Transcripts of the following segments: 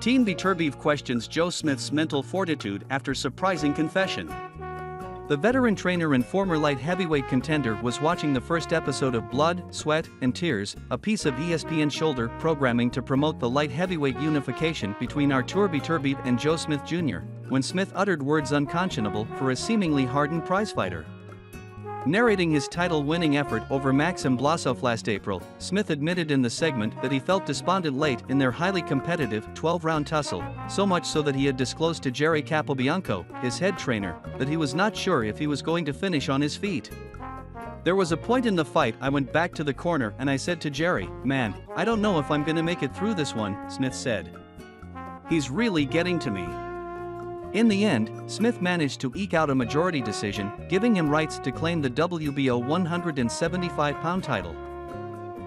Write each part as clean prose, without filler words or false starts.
Team Beterbiev questions Joe Smith's mental fortitude after surprising confession. The veteran trainer and former light heavyweight contender was watching the first episode of Blood, Sweat, and Tears, a piece of ESPN shoulder programming to promote the light heavyweight unification between Artur Beterbiev and Joe Smith Jr., when Smith uttered words unconscionable for a seemingly hardened prizefighter. Narrating his title-winning effort over Maxim Vlasov last April, Smith admitted in the segment that he felt despondent late in their highly competitive 12-round tussle, so much so that he had disclosed to Jerry Capobianco, his head trainer, that he was not sure if he was going to finish on his feet. "There was a point in the fight I went back to the corner and I said to Jerry, 'Man, I don't know if I'm gonna make it through this one,'" Smith said. "He's really getting to me." In the end, Smith managed to eke out a majority decision, giving him rights to claim the WBO 175-pound title.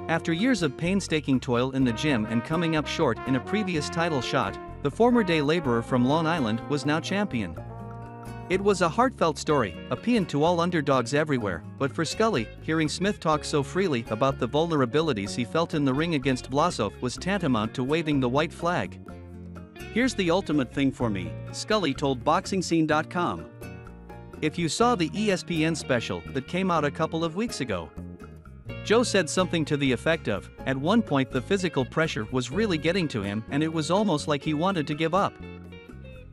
After years of painstaking toil in the gym and coming up short in a previous title shot, the former day laborer from Long Island was now champion. It was a heartfelt story, appealing to all underdogs everywhere, but for Scully, hearing Smith talk so freely about the vulnerabilities he felt in the ring against Vlasov was tantamount to waving the white flag. "Here's the ultimate thing for me," Scully told BoxingScene.com. "If you saw the ESPN special that came out a couple of weeks ago." Joe said something to the effect of, "At one point the physical pressure was really getting to him and it was almost like he wanted to give up.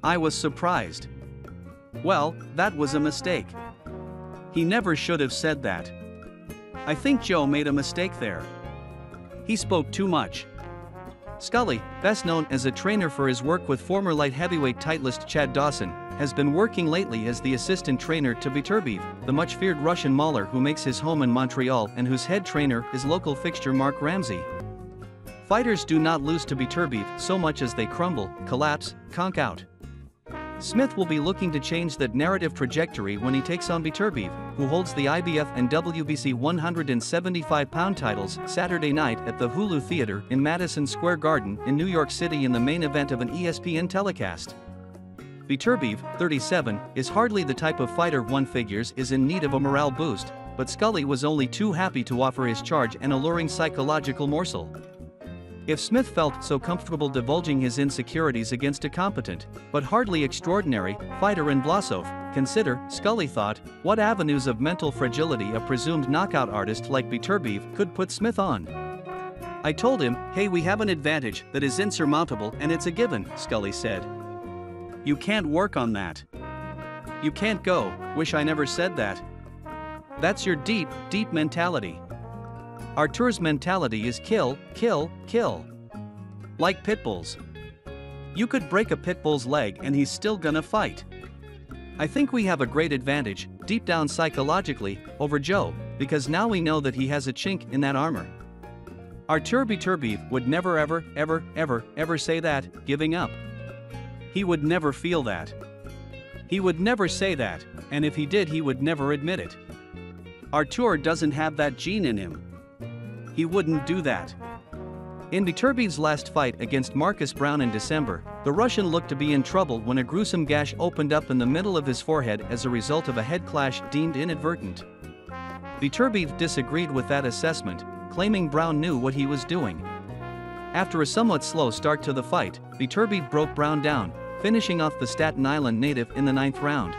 I was surprised." Well, that was a mistake. He never should have said that. I think Joe made a mistake there. He spoke too much. Scully, best known as a trainer for his work with former light heavyweight titleist Chad Dawson, has been working lately as the assistant trainer to Beterbiev, the much-feared Russian mauler who makes his home in Montreal and whose head trainer is local fixture Mark Ramsey. Fighters do not lose to Beterbiev so much as they crumble, collapse, conk out. Smith will be looking to change that narrative trajectory when he takes on Beterbiev, who holds the IBF and WBC 175-pound titles, Saturday night at the Hulu Theater in Madison Square Garden in New York City in the main event of an ESPN telecast. Beterbiev, 37, is hardly the type of fighter one figures is in need of a morale boost, but Scully was only too happy to offer his charge an alluring psychological morsel. If Smith felt so comfortable divulging his insecurities against a competent, but hardly extraordinary, fighter in Vlasov, consider, Scully thought, what avenues of mental fragility a presumed knockout artist like Beterbiev could put Smith on. "I told him, hey, we have an advantage that is insurmountable and it's a given," Scully said. "You can't work on that. You can't go, wish I never said that. That's your deep, deep mentality. Artur's mentality is kill, kill, kill. Like pit bulls. You could break a pit bull's leg and he's still gonna fight. I think we have a great advantage, deep down psychologically, over Joe, because now we know that he has a chink in that armor. Artur Beterbiev would never ever say that, giving up. He would never feel that. He would never say that, and if he did he would never admit it. Artur doesn't have that gene in him. He wouldn't do that." In Beterbiev's last fight against Marcus Brown in December, the Russian looked to be in trouble when a gruesome gash opened up in the middle of his forehead as a result of a head clash deemed inadvertent. Beterbiev disagreed with that assessment, claiming Brown knew what he was doing. After a somewhat slow start to the fight, Beterbiev broke Brown down, finishing off the Staten Island native in the 9th round.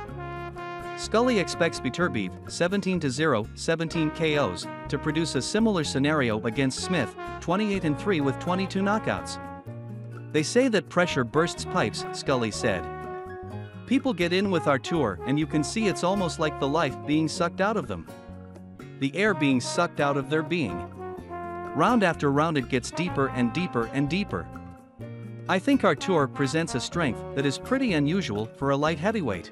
Scully expects Beterbiev, 17-0, 17 KOs, to produce a similar scenario against Smith, 28-3 with 22 knockouts. "They say that pressure bursts pipes," Scully said. "People get in with Artur and you can see it's almost like the life being sucked out of them. The air being sucked out of their being. Round after round it gets deeper and deeper and deeper. I think Artur presents a strength that is pretty unusual for a light heavyweight."